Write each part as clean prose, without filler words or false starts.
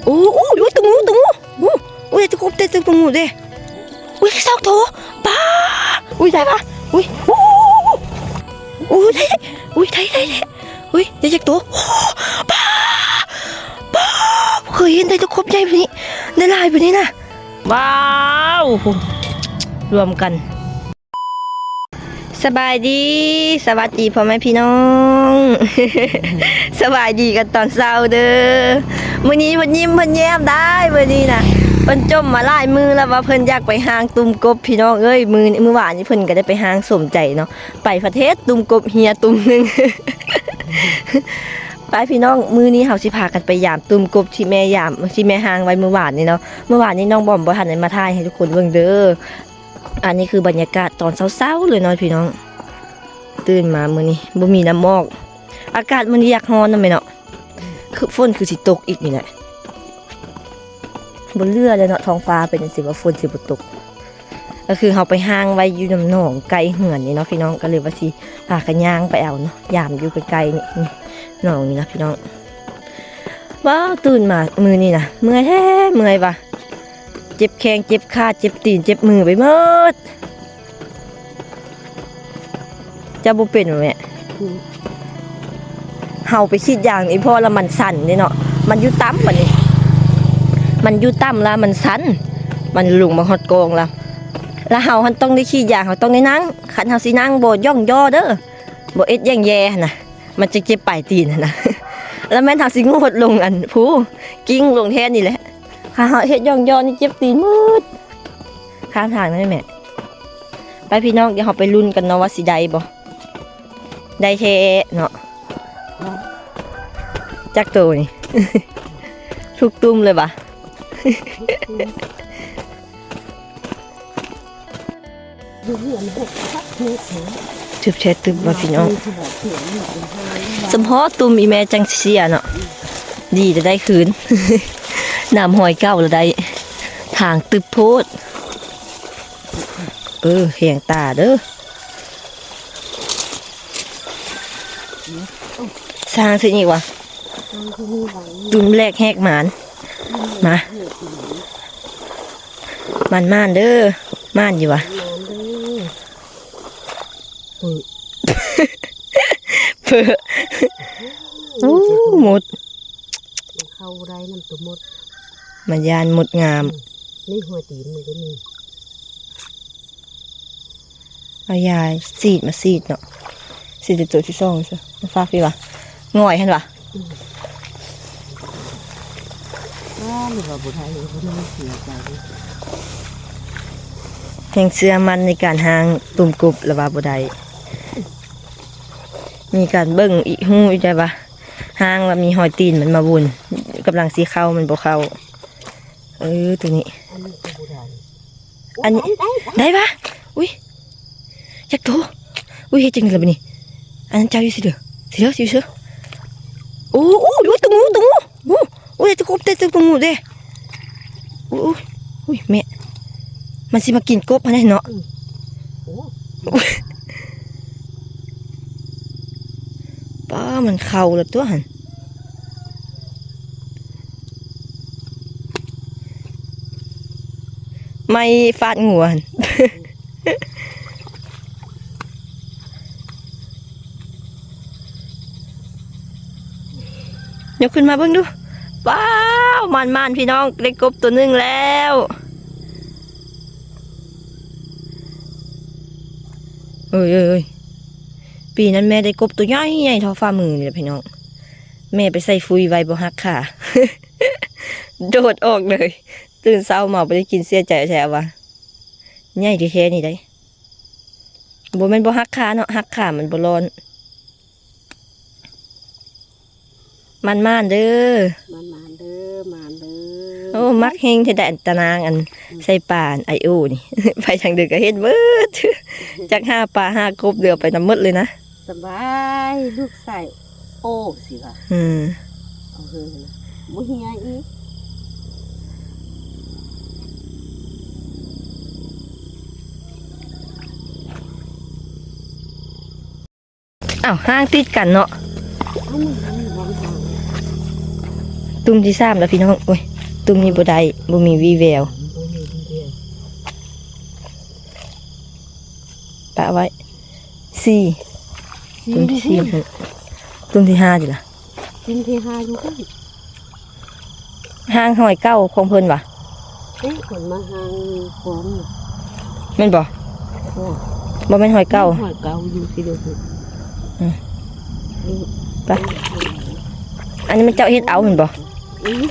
โอ้ยตุ้งโอ้ยจะกบเตะตุ้งเด้อุ้ยสองตัวป้าอุ้ยได้ปะอุ้ยได้อุ้ยได้อุ้ยได้จากตัวป้าเคยเห็นได้ตัวกบใหญ่แบบนี้ได้ลายแบบนี้นะว้าวรวมกันสบายดีสวัสดีพ่อแม่พี่น้องสบายดีกันตอนเช้าเด้อมื้อนี้เพิ่นยิ้มเพิ่นแย้มได้มื้อนี้น่ะเพิ่นจมมาหลายมือแล้วว่าเพิ่นอยากไปหางตุ่มกบพี่น้องเอ้ยมื้อวานนี้เพิ่นก็ได้ไปหางสมใจเนาะไปประเทศตุ่มกบเฮียตุ่มนึง ไปพี่น้องมื้อนี้เฮาสิพากันไปยามตุ่มกบที่แม่ยามที่แม่หางไว้มื้อวานนี้เนาะมื้อวานนี้น้องบอมบ่ทันได้มาถ่ายให้ทุกคนเบิ่งเด้ออันนี้คือบรรยากาศตอนเช้าๆเลยเนาะพี่น้องตื่นมามื้อนี้บ่มีน้ำหมอกอากาศมื้อนี้อยากร้อนนำแม่เนาะคือฝนคือสิตกอีกนี่แหละบนเรือเลยเนาะท้องฟ้าเป็นจังซี่ว่าฝนสิบ่ตกก็คือเฮาไปห้างไว้อยู่น้ำหนองไกลเหือนนี่เนาะพี่น้องก็เลยว่าสิพากันย่างไปเอาเนาะยามอยู่ไกลๆนี่หนองนี่นะพี่น้องว้าวตื่นมามื้อนี้นะเมื่อยแท้เมื่อยว่ะเจ็บแข้งเจ็บขาเจ็บตีนเจ็บมือไปหมดจะบ่เป็นแม่เฮาไปคิดอย่างนี้พอแล้วมันสั่นนี่เนาะมันอยู่ต่ำบัดนี้มันอยู่ต่ำแล้วมันสั่นมันลงมาฮอดกองแล้วเฮาหันต้องได้คิดอย่างเฮาต้องได้นั่งคันเฮาสินั่งบ่ย่องย่อเด้อบ่เอ็ดแย่งแย่น่ะมันจะเจ็บปลายตีนน่ะแล้วแม่นเฮาสิงดลงอันผู้กิ้งลงแทนนี่แหละถ้าเฮาเฮ็ดย่องย่อนี่เจ็บตีนมืดข้ามทางนั่นแม่ไปพี่น้องเดี๋ยวเฮาไปลุ้นกันเนาะว่าสิได้บ่ได้แท้เนาะจักโตนี่ ทุกตุ้มเลยบ่ทึบเช็ดตึบบ่พี่น้องสมพอตุ้มอีแม่จังเสียเนาะดีจะได้คืน น้ำหอยเก้าแล้วได้ทางตึบโพดแหงตาเด้อสร้างสิอีกวะตุ้มแรกแหกหมานมาม่านเด้อม่านอยู่วะเพื่อหมดเข้าได้น้ำตัวมดมันยานหมดงามนี่หัวตีนมันก็มีเอายาสีดมาสีดเนาะสีดตัวที่ซ่องใช่มาฝากพี่วะง่อยเห็นวะหรือว่าบุตรไทยเขาไม่เสียใจแห่งเสื้อมันในการหางตุ่มกบระบาบุได้มีการเบิ่งอีหูอีใจปะหางว่ามีหอยตีนมันมาบุญกำลังสีเข้ามันบ่เข้าตัวนี้อันนี้ได้ปะอุ้ยจักโตอุ้ยเฮ็ดจังเลยบัดนี้อันนั้นเจ้าอยู่สิเด้อสิเด้อโอ้ยตุ้งโอ้ยจะกบเตะตุ้งเด้อุ้ยแม่มันสิมากินกบมาได้เนาะป้ามันเข่าแล้วตัวหันไม่ฟาดงัวหัน ยกขึ้นมาเบิ่งดูว้าวมันพี่น้องได้กบตัวนึงแล้วเอ้ยปีนั้นแม่ได้กบตัวใหญ่เท่าฝ่ามือเลยพี่น้องแม่ไปใส่ฟุยไว้บ่ฮักค่ะ โดดออกเลยตื่นเช้ามาไปได้กินเสียใจแท้ว่ะใหญ่แท้ๆนี่ได้บ่แม่นบ่ฮักขาเนาะฮักขามันบ่ร้อนมันเด้อมันเด้อโอ้มักเฮงที่ได้อันตนางอันใส่ป่านไอโอนี่ ไปทางเดือก็เห็นเบิด จาก5 ปลา 5 กบเดือไปน้ำมดเลยนะสบายลูกใส่โอ้สิค่ะเอาเฮ้ยนะบ่เฮียอีกห้างติดกันเนาะตุ้มที่3แล้วพี่น้องโอ้ย ตุ้มนี้บ่ได้บ่มีวีแววปะไว้4ตุ้มที่4ตุ้มที่5ดิล่ะ กินที่หาอยู่กัน ห้างหอยเก้าของเพิ่นว่ะ คนมาหางของ แม่นบ่ โอ้ บ่แม่นหอยเก้า หอยเก่าอยู่ที่เดียวกัน ไปอันนี้มันเจ้าเฮ็ดเอาเห็นบ่ อือ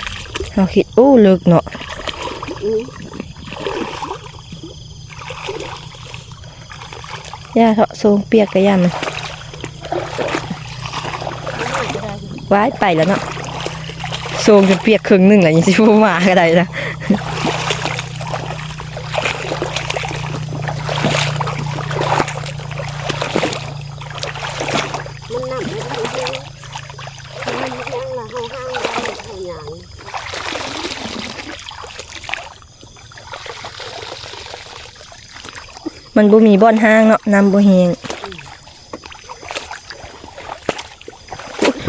เฮาคิดโอ้เลิกเนาะ อือย่ าเถาะโซงเปียกกะย่ามันว้ายไปแล้วเนาะโซงจนเปียกครึ่งหนึงแล้วยังสิบ่มาก็ได้นะ มันนำไปทางเดียวมันยังละเฮาห้างได้เฮาหยัง มันบ่มีบ่อนห้างเนาะน้ำบ่แห้ง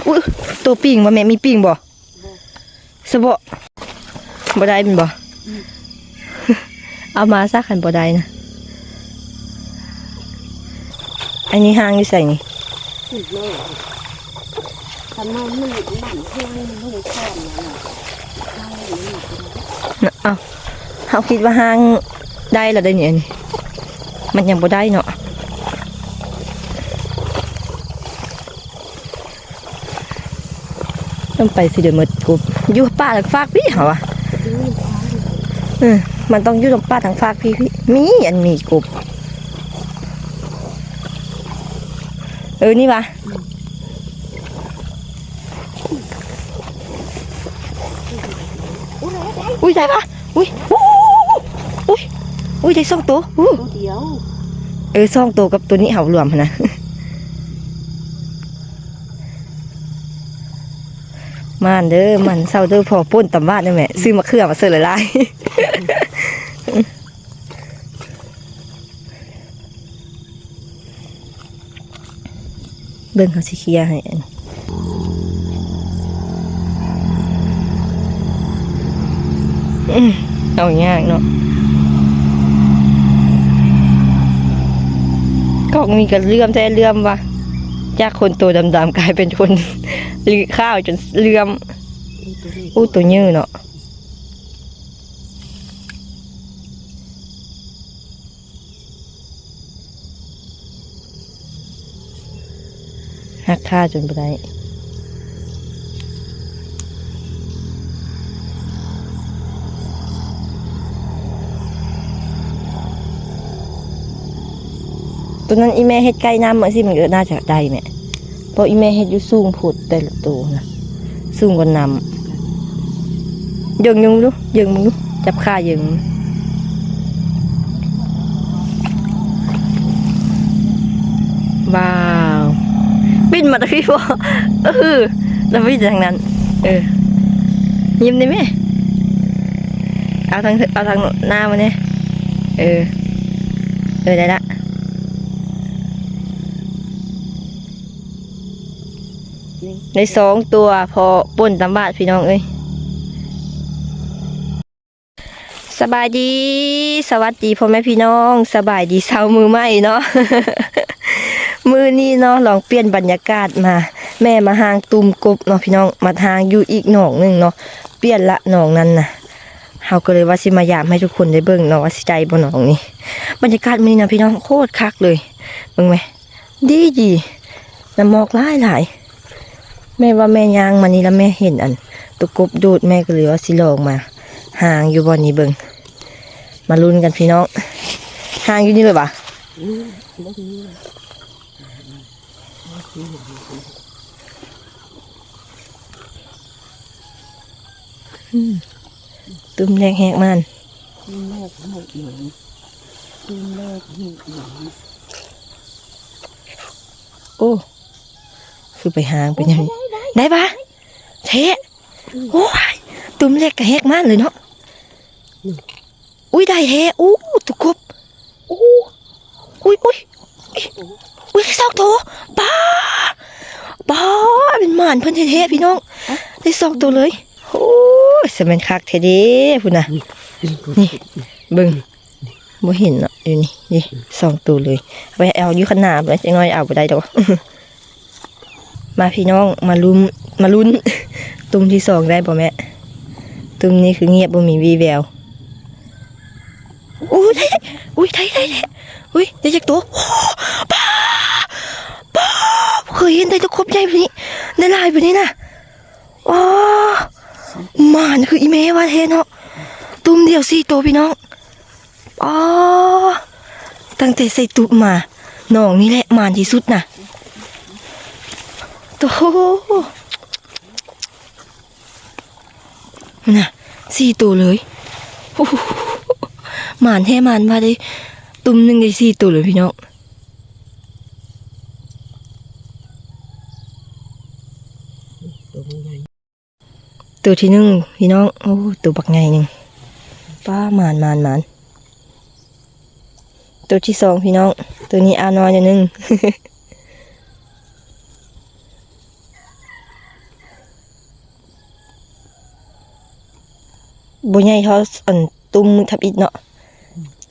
อุ๊ยตัวปิ่งบ่แม่มีปิ่งบ่สะบ่บ่ได้เป็นบ่ เอามาซะคันบ่ได้นะอันนี้ห้างอยู่ไสนี่ สุดเลยทำไมมันหนังเที่ยงมันลงคอมนะห้างนี่ น่ะเอ้าเฮาคิดว่าห้างได้แล้วได้นี่อันนี้มันยังบ่ได้เนาะต้องไปสิเดี๋ยวหมดกบอยู่ป่าทางฝากพี่เหรอวะมันต้องอยู่ตรงป่าทางฝากพี่มีอันมีกบนี่วะอุ้ยได้ปะอุ้ยอุ้ยได้2 ตัว ตัวเดียว 2 ตัวกับตัวนี้เหารวมนะ ม่านเด้อมันเศร้าเด้อพอป่นตำบ้านได้แม่ซื้อมะเขือมาเสิร์ฟหลายๆ เบิ่งเขาสิเคลียร์ให้อันเอายากเนาะกอกมีกันเลื่อมแท้เลื่อมวะจากคนตัวดำๆกลายเป็นคนลือข้าวจนเลื่อมอู้ตัวยื้อเนาะหักค่าจนไปได้ตัวนั้นอีแม่เฮ็ดใกล้น้ำเหมือนสิมันก็น่าจะได้แม่เพราะอีแม่เฮ็ดอยู่สูงผุดแต่ละตัวนะสูงกว่าน้ำยิงยุงดูยิงมึงดูจับขายิงว้าวบินมาตะกี้บ่แล้วบินทางนั้นยิ้มได้ไหมเอาทางหน้ามาเนี่ยได้ละใน2 ตัวพอป่นตำบาดพี่น้องสบายดีสวัสดีพ่อแม่พี่น้องสบายดีเช้ามือใหม่เนาะ มือนี้เนาะลองเปลี่ยนบรรยากาศมาแม่มาหางตุ่มกบเนาะพี่น้องมาทางอยู่อีกหนองนึงเนาะเปลี่ยนละหนองนั้นนะเฮาก็เลยว่าสิมายามให้ทุกคนได้เบิ่งเนาะว่าสิใจบ่หนองนี้บรรยากาศมื้อนี้นะพี่น้องโคตรคักเลยเบิ่งไหมดีน้ำหมอกหลายแม่ว่าแม่ย่างมานี่แล้วแม่เห็นอันตุกบดูดแม่ก็เลยว่าสิลองมาหางอยู่บ่อนี้เบิ่งมาลุ้นกันพี่น้องหางอยู่นี่เลยปะตุ้มแรกแหกมัน ตุ้มแรกให้หนังตุ้มแรกให้หนัง โอ้คือไปหางเป็นยังไงได้ปะเทะโอ้ยตุ้มแรกกับแหกมันเลยเนาะอุ้ยได้แฮะอู้ตุกบอุ้ย2 ตัวป้าเป็นหมานเพิ่นเทะพี่น้องได้2 ตัวเลยโอ้ย สแมนคักเทเด้พุ่นน่ะนี่เบิ่งบ่เห็นเนาะอยู่นี่2ตัวเลยไปเอาอยู่ข้างหน้าไปจังน้อยเอาบ่ได้ดอก มาพี่น้องมาลุ้น ตุ่มที่2ได้บ่แม่ตุ่มนี้คือเงียบบ่มีวีแววอุ้ยได้อุ้ยได้จักตัวป้าเคยเห็นได้ตะครบใหญ่แบบนี้ได้ลายแบบนี้นะอ๋อมันคืออีเมว่าเทเนาะตุ่มเดียว4ตัวพี่น้องอ๋อตั้งแต่ใส่ตุ่มมาน้องนี่แหละมานที่สุดน่ะโตน่ะ4ตัวเลยหมานแท้หมานมาได้ตุ่มหนึ่งได้4ตัวเลยพี่น้องตัวที่1พี่น้องโอ้ตัวบักไงหนึ่งป้าหมานตัวที่2พี่น้องตัวนี้อานอนอย่างนึง บ่ใหญ่เท่าอันตุ่มทับอิฐเนาะ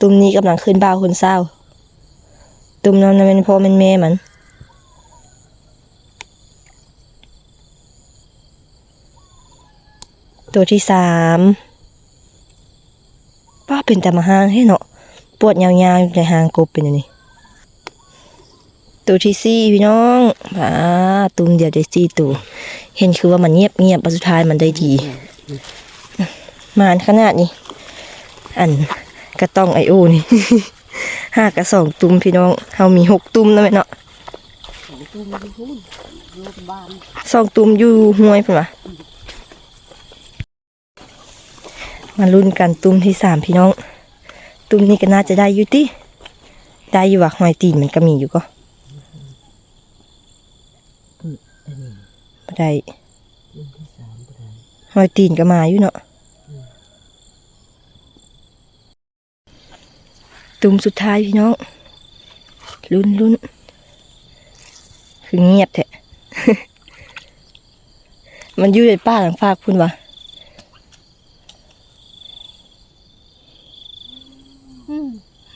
ตุ่มนี้กำลังขึ้นบ่าวขึ้นเศร้าตุ่มนั้นเป็นพ่อเป็นแม่มันตัวที่3ป้าเป็นแต่มาหางให้เนาะปวดยาวๆในหางกบเป็นอันนี้ตัวที่4พี่น้องตุ่มเดียวได้4ตัวเห็นคือว่ามันเงียบมาสุดท้ายมันได้ดีมานขนาดนี้อันกระต้องไอโอนี่ 5 กับ 2 ตุ่มพี่น้องเฮามี6ตุ่มนะแม่เนาะ2 ตุ่มอยู่ห้วยพุ่นว่ะมาลุ้นกันตุ่มที่3พี่น้องตุ่มนี้ก็น่าจะได้อยู่ติได้อยู่ว่ะหอยตีนมันก็มีอยู่ก็บ่ได้หอยตีนก็มาอยู่เนาะตุ่มสุดท้ายพี่น้องลุ้นคือเงียบแท้ มันอยู่ในป่าหลังฝากพุ่นวะ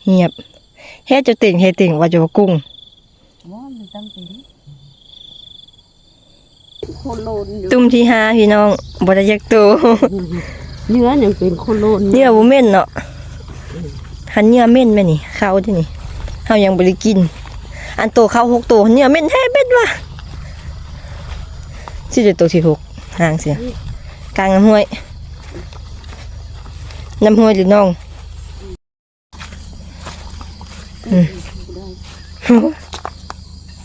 เงียบเฮ็ดจะเต่งว่าจะว่ากุ้งตุ่มที่5พี่น้องบ่ได้ยักตัว เนื้อยังเป็นโคโลน เนื้อบ่เม่นเนาะหันเนื้อเม่นแม่นี่ข้าวที่นี่เฮายังบ่ได้กินอันโตข้าว6ตัวเนื้อเม่นแท้เบ็ดว่ะสิจะตัวที่6ห่างเสียกลางน้ำห้วยหรือน้อง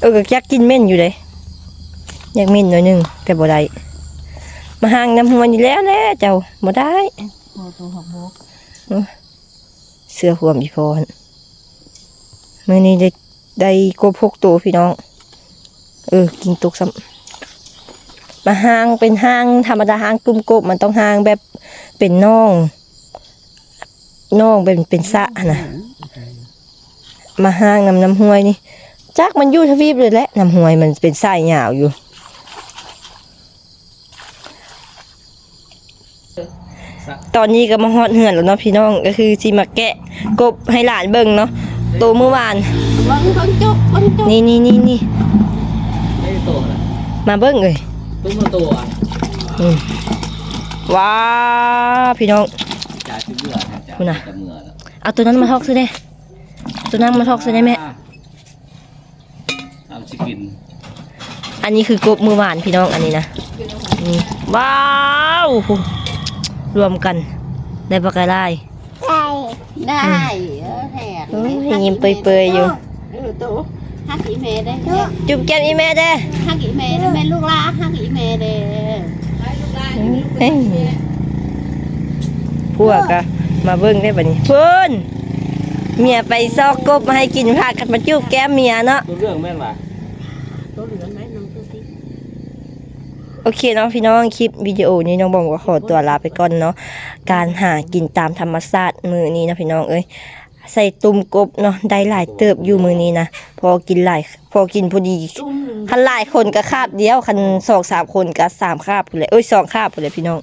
ก็อยากกินเม่นอยู่เลยอยากเม่นหน่อยนึงแต่บ่ได้มาห่างน้ำห้วยนี่แล้วแหละเจ้าบ่ได้เสื้อห่วมอีพรมื้อนี้ได้กบ6ตัวพี่น้องกินตกซ้ำมาห่างเป็นห่างธรรมดาห่างกลุ่มกบมันต้องห่างแบบเป็นน่องเป็นสะนะมาห่างน้ำห้วยนี่จักมันอยู่ทวีปเลยแหละน้ำห้วยมันเป็นสายยาวอยู่ตอนนี้ก็มาฮอดเหือนแล้วเนาะพี่น้องก็คือสิมาแกะกบให้หลานเบิ่งเนาะโตเมื่อวานบังจกนี่ ไม่โตนะ มาเบิ่งเลย ตุ้มมาตัว ว้าพี่น้อง จ่าชื่อเบื่อนะจ่า คุณน่ะ จะเมื่อแล้ว เอาตัวนั้นมาทอกซื้อได้ตัวนั้นมาทอกซื้อได้แม่ ทำชิกิน อันนี้คือกบมือหวานพี่น้องอันนี้นะนี่ว้าวรวมกันได้ปลากระไล่ ได้แหก ยิ้มเปยๆอยู่ ตัวฮักอีเมได้ จุ่มแก้มอีแม่เด้ ฮักอีเมได้แม่ลูกลาฮักอีเมเด้ พวกอะมาเบิ่งได้บัดนี้เพิ่นเมียไปซอกกบมาให้กินพากันมาจุ่มแก้มเมียเนาะ ตัวเรื่องแม่นว่ะ ตัวเหลืองไหมน้องตัวสิ โอเคเนาะพี่น้องคลิปวิดีโอนี้น้องบองก็ขอตัวลาไปก่อนเนาะการหากินตามธรรมชาติมือนี้นะพี่น้องเอ้ยใส่ตุ่มกบเนาะได้หลายเติบอยู่มือนี้นะพอกินพอดีคันหลายคนก็คาบเดียวคัน2-3คนก็3คาบพุ่นเลย2คาบพุ่นเลยพี่น้อง บ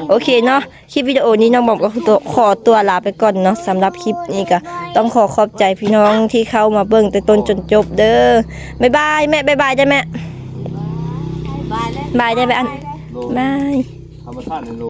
โอเคเนาะคลิปวิดีโอนี้น้องบอมก็ขอตัวลาไปก่อนเนาะสำหรับคลิปนี้ก็ต้องขอบใจพี่น้องที่เข้ามาเบิ่งแต่ต้นจนจบเด้อบ๊ายบายแม่บ๊ายบายได้แม่ บายแล้ว บายได้ไหมอันบาย ธรรมชาติในโล